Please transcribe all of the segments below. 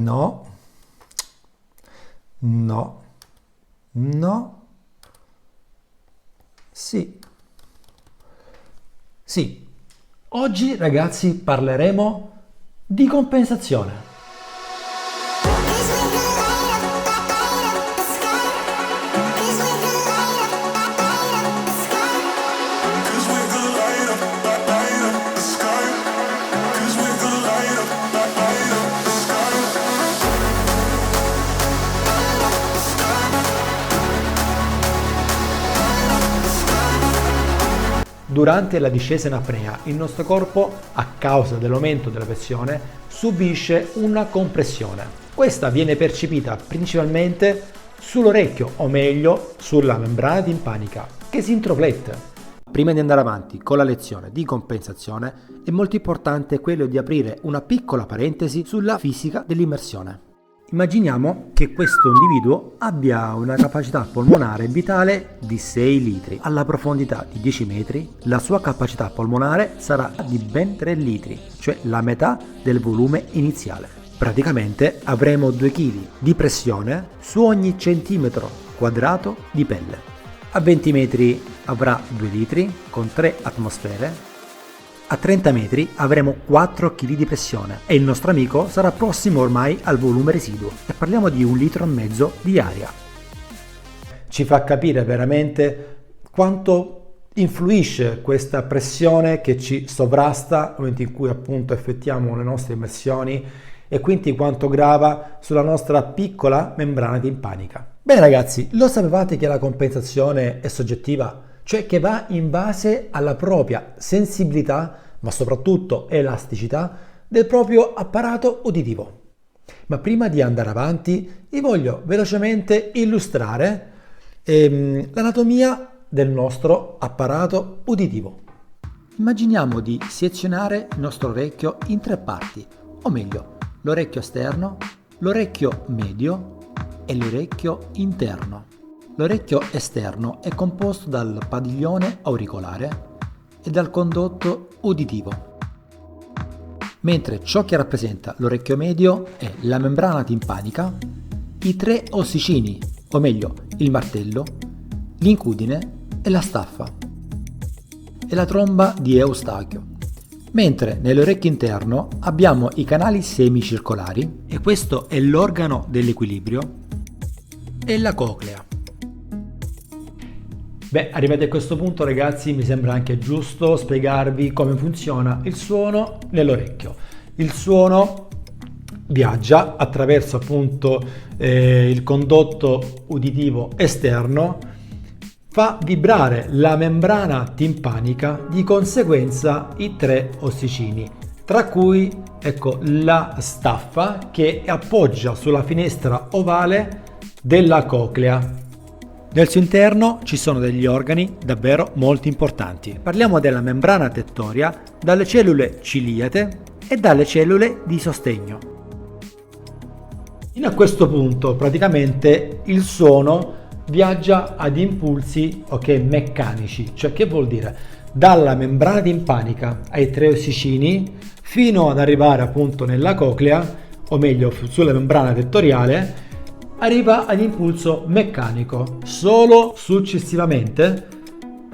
No, no, no, sì, sì. Oggi ragazzi parleremo di compensazione. Durante la discesa in apnea, il nostro corpo, a causa dell'aumento della pressione, subisce una compressione. Questa viene percepita principalmente sull'orecchio, o meglio, sulla membrana timpanica, che si introflette. Prima di andare avanti con la lezione di compensazione, è molto importante quello di aprire una piccola parentesi sulla fisica dell'immersione. Immaginiamo che questo individuo abbia una capacità polmonare vitale di 6 litri. Alla profondità di 10 metri la sua capacità polmonare sarà di ben 3 litri, cioè la metà del volume iniziale. Praticamente avremo 2 kg di pressione su ogni centimetro quadrato di pelle. A 20 metri avrà 2 litri con 3 atmosfere. A 30 metri avremo 4 kg di pressione e il nostro amico sarà prossimo ormai al volume residuo e parliamo di 1,5 litri di aria. Ci fa capire veramente quanto influisce questa pressione che ci sovrasta nel momento in cui appunto effettuiamo le nostre immersioni e quindi quanto grava sulla nostra piccola membrana timpanica. Bene ragazzi, lo sapevate che la compensazione è soggettiva? Cioè che va in base alla propria sensibilità, ma soprattutto elasticità del proprio apparato uditivo. Ma prima di andare avanti, vi voglio velocemente illustrare l'anatomia del nostro apparato uditivo. Immaginiamo di sezionare il nostro orecchio in 3 parti, o meglio, l'orecchio esterno, l'orecchio medio e l'orecchio interno. L'orecchio esterno è composto dal padiglione auricolare e dal condotto uditivo, mentre ciò che rappresenta l'orecchio medio è la membrana timpanica, i 3 ossicini, o meglio il martello, l'incudine e la staffa, e la tromba di Eustachio. Mentre nell'orecchio interno abbiamo i canali semicircolari, e questo è l'organo dell'equilibrio, e la coclea. Beh, arrivati a questo punto ragazzi mi sembra anche giusto spiegarvi come funziona il suono nell'orecchio. Il suono viaggia attraverso appunto il condotto uditivo esterno, fa vibrare la membrana timpanica, di conseguenza i 3 ossicini, tra cui ecco la staffa che appoggia sulla finestra ovale della coclea. Nel suo interno ci sono degli organi davvero molto importanti. Parliamo della membrana tettoria, dalle cellule ciliate e dalle cellule di sostegno. Fino a questo punto praticamente il suono viaggia ad impulsi meccanici, cioè che vuol dire? Dalla membrana timpanica ai 3 ossicini fino ad arrivare appunto nella coclea, o meglio sulla membrana tettoriale, arriva ad impulso meccanico. Solo successivamente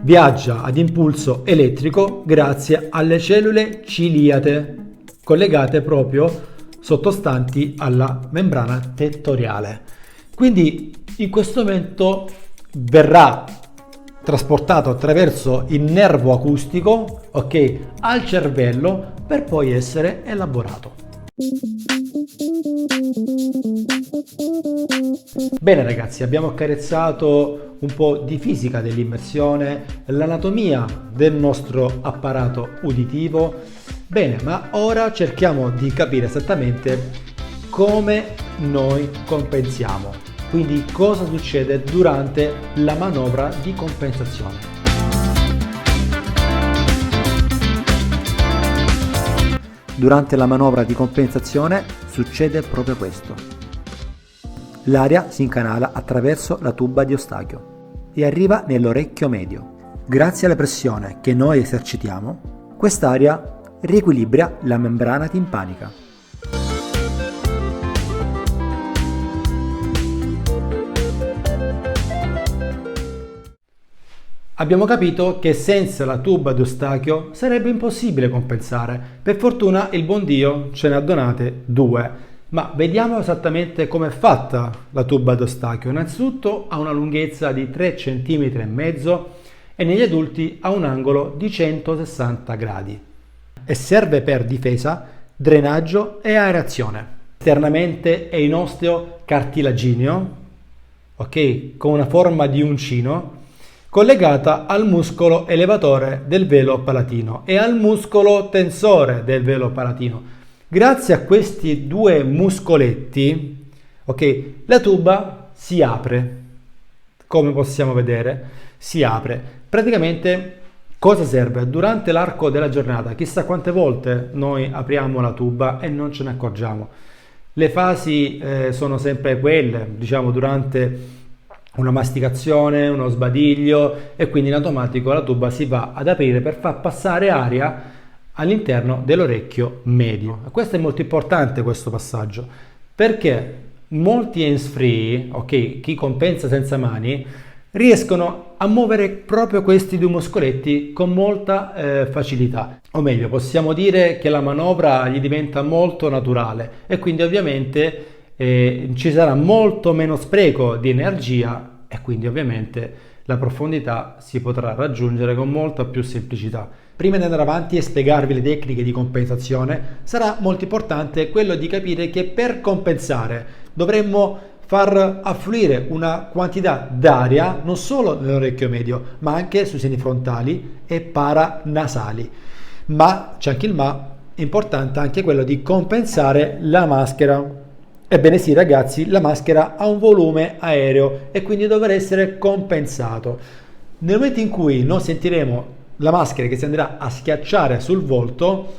viaggia ad impulso elettrico grazie alle cellule ciliate collegate proprio sottostanti alla membrana tettoriale. Quindi in questo momento verrà trasportato attraverso il nervo acustico, al cervello per poi essere elaborato. Bene ragazzi, abbiamo accarezzato un po' di fisica dell'immersione, l'anatomia del nostro apparato uditivo. Bene, ma ora cerchiamo di capire esattamente come noi compensiamo. Quindi cosa succede durante la manovra di compensazione. Durante la manovra di compensazione succede proprio questo. L'aria si incanala attraverso la tuba di Eustachio e arriva nell'orecchio medio. Grazie alla pressione che noi esercitiamo, quest'aria riequilibra la membrana timpanica. Abbiamo capito che senza la tuba d'Eustachio sarebbe impossibile compensare. Per fortuna il buon Dio ce ne ha donate due. Ma vediamo esattamente come è fatta la tuba d'Eustachio. Innanzitutto ha una lunghezza di 3,5 cm e negli adulti ha un angolo di 160 gradi. E serve per difesa, drenaggio e aerazione. Esternamente è in osteo cartilagineo, ok, con una forma di uncino, collegata al muscolo elevatore del velo palatino e al muscolo tensore del velo palatino. Grazie a questi due muscoletti, ok, la tuba si apre, come possiamo vedere, si apre. Praticamente cosa serve? Durante l'arco della giornata, chissà quante volte noi apriamo la tuba e non ce ne accorgiamo. Le fasi sono sempre quelle, diciamo, durante una masticazione, uno sbadiglio, e quindi in automatico la tuba si va ad aprire per far passare aria all'interno dell'orecchio medio. Questo è molto importante, questo passaggio, perché molti hands-free, ok, chi compensa senza mani, riescono a muovere proprio questi due muscoletti con molta facilità. O meglio, possiamo dire che la manovra gli diventa molto naturale e quindi ovviamente ci sarà molto meno spreco di energia e quindi ovviamente la profondità si potrà raggiungere con molta più semplicità. Prima di andare avanti e spiegarvi le tecniche di compensazione, sarà molto importante quello di capire che per compensare dovremmo far affluire una quantità d'aria non solo nell'orecchio medio, ma anche sui seni frontali e paranasali. Ma c'è anche il ma, è importante anche quello di compensare la maschera. Ebbene sì ragazzi, la maschera ha un volume aereo e quindi dovrà essere compensato. Nel momento in cui non sentiremo la maschera che si andrà a schiacciare sul volto,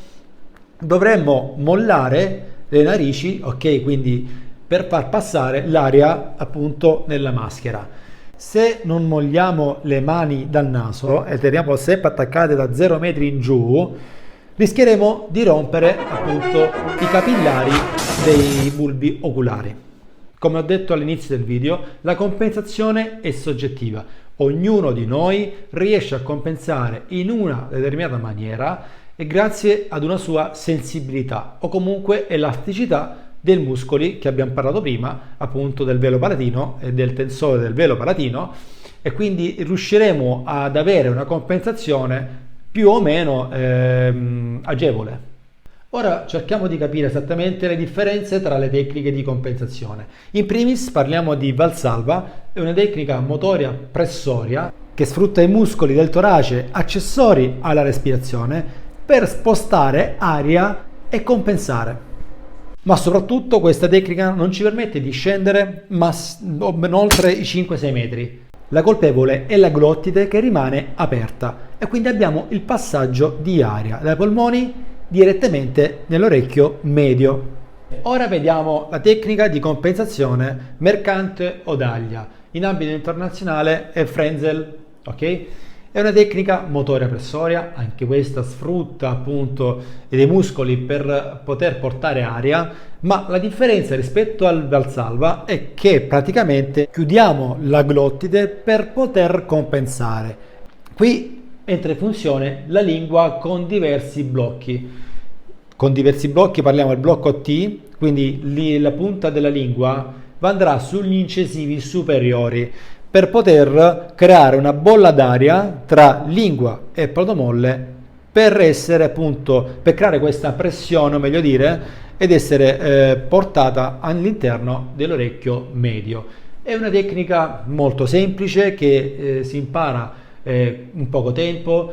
dovremmo mollare le narici, ok? Quindi per far passare l'aria appunto nella maschera. Se non molliamo le mani dal naso e teniamo sempre attaccate da 0 metri in giù, rischieremo di rompere appunto i capillari dei bulbi oculari. Come ho detto all'inizio del video, la compensazione è soggettiva. Ognuno di noi riesce a compensare in una determinata maniera e grazie ad una sua sensibilità o comunque elasticità dei muscoli che abbiamo parlato prima, appunto del velo palatino e del tensore del velo palatino, e quindi riusciremo ad avere una compensazione più o meno agevole. Ora cerchiamo di capire esattamente le differenze tra le tecniche di compensazione. In primis parliamo di Valsalva, è una tecnica motoria pressoria che sfrutta i muscoli del torace accessori alla respirazione per spostare aria e compensare. Ma soprattutto questa tecnica non ci permette di scendere ben oltre i 5-6 metri. La colpevole è la glottide che rimane aperta e quindi abbiamo il passaggio di aria dai polmoni direttamente nell'orecchio medio. Ora vediamo la tecnica di compensazione mercante o d'aglia. In ambito internazionale è Frenzel, ok? È una tecnica motoria pressoria, anche questa sfrutta appunto dei muscoli per poter portare aria, ma la differenza rispetto al Valsalva è che praticamente chiudiamo la glottide per poter compensare. Qui entra in funzione la lingua con diversi blocchi. Con diversi blocchi parliamo del blocco T, quindi la punta della lingua andrà sugli incisivi superiori per poter creare una bolla d'aria tra lingua e palomolle per essere appunto, per creare questa pressione, o meglio dire, ed essere portata all'interno dell'orecchio medio. È una tecnica molto semplice che si impara in poco tempo,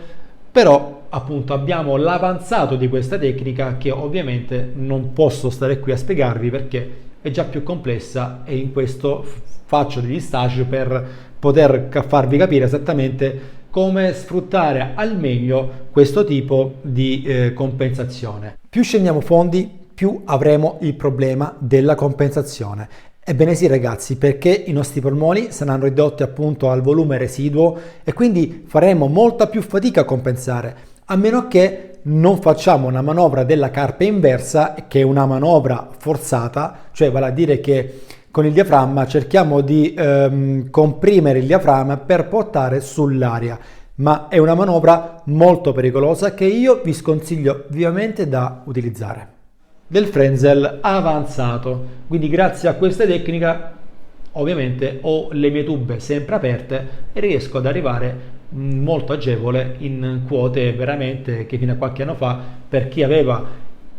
però appunto abbiamo l'avanzato di questa tecnica che ovviamente non posso stare qui a spiegarvi perché è già più complessa e in questo faccio degli stage per poter farvi capire esattamente come sfruttare al meglio questo tipo di compensazione. Più scendiamo fondi, più avremo il problema della compensazione. Ebbene sì ragazzi, perché i nostri polmoni saranno ridotti appunto al volume residuo e quindi faremo molta più fatica a compensare, a meno che non facciamo una manovra della carpa inversa, che è una manovra forzata, cioè vale a dire che con il diaframma cerchiamo di comprimere il diaframma per portare sull'aria. ma è una manovra molto pericolosa che io vi sconsiglio vivamente da utilizzare. Del frenzel avanzato, quindi grazie a questa tecnica ovviamente ho le mie tube sempre aperte e riesco ad arrivare molto agevole in quote veramente che fino a qualche anno fa per chi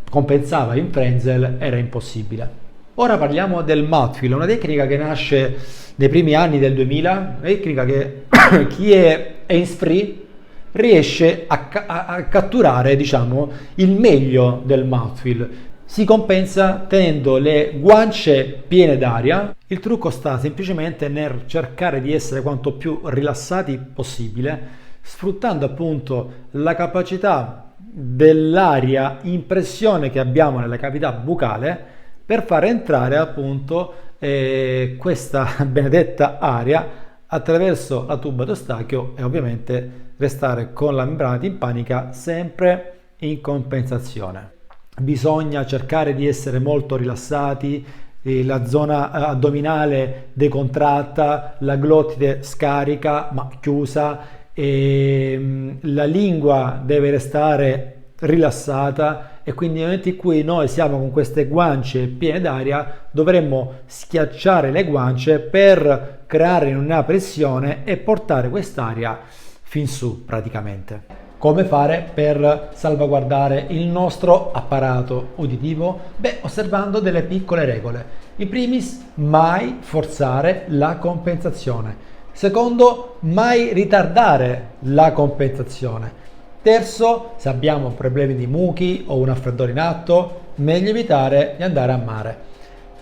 compensava in frenzel era impossibile. Ora parliamo del mouthfeel, una tecnica che nasce nei primi anni del 2000, una tecnica che chi è hands-free riesce a catturare, diciamo, il meglio del mouthfeel. Si compensa tenendo le guance piene d'aria. Il trucco sta semplicemente nel cercare di essere quanto più rilassati possibile, sfruttando appunto la capacità dell'aria in pressione che abbiamo nella cavità bucale per far entrare appunto questa benedetta aria attraverso la tuba d'Eustachio e ovviamente restare con la membrana timpanica sempre in compensazione. Bisogna cercare di essere molto rilassati, la zona addominale decontratta, la glottide scarica ma chiusa, la lingua deve restare rilassata e quindi nel momento in cui noi siamo con queste guance piene d'aria dovremmo schiacciare le guance per creare una pressione e portare quest'aria fin su praticamente. Come fare per salvaguardare il nostro apparato uditivo? Beh, osservando delle piccole regole. In primis, mai forzare la compensazione. Secondo, mai ritardare la compensazione. Terzo, se abbiamo problemi di muchi o un raffreddore in atto, meglio evitare di andare a mare.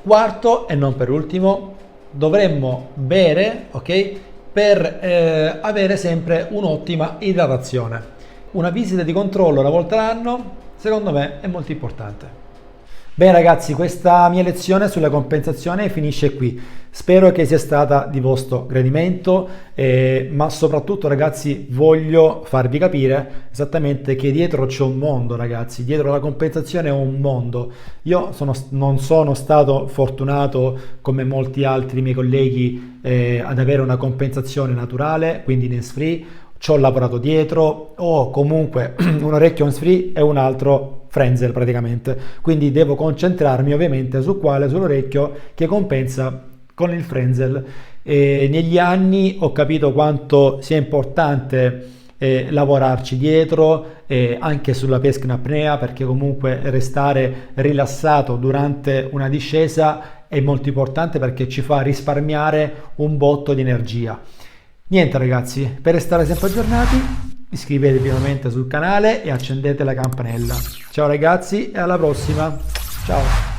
Quarto, e non per ultimo, dovremmo bere, ok? Per avere sempre un'ottima idratazione. Una visita di controllo una volta all'anno, secondo me, è molto importante. Bene ragazzi, questa mia lezione sulla compensazione finisce qui. Spero che sia stata di vostro gradimento, ma soprattutto ragazzi voglio farvi capire esattamente che dietro c'è un mondo ragazzi, dietro la compensazione è un mondo. Io non sono stato fortunato come molti altri miei colleghi ad avere una compensazione naturale, quindi in hands-free. Ci ho lavorato dietro, ho comunque un orecchio hands-free e un altro frenzel praticamente, quindi devo concentrarmi ovviamente sull'orecchio che compensa con il frenzel. Negli anni ho capito quanto sia importante lavorarci dietro, anche sulla pesca in apnea, perché comunque restare rilassato durante una discesa è molto importante perché ci fa risparmiare un botto di energia. Niente ragazzi, per restare sempre aggiornati iscrivetevi ovviamente sul canale e accendete la campanella. Ciao ragazzi e alla prossima, ciao!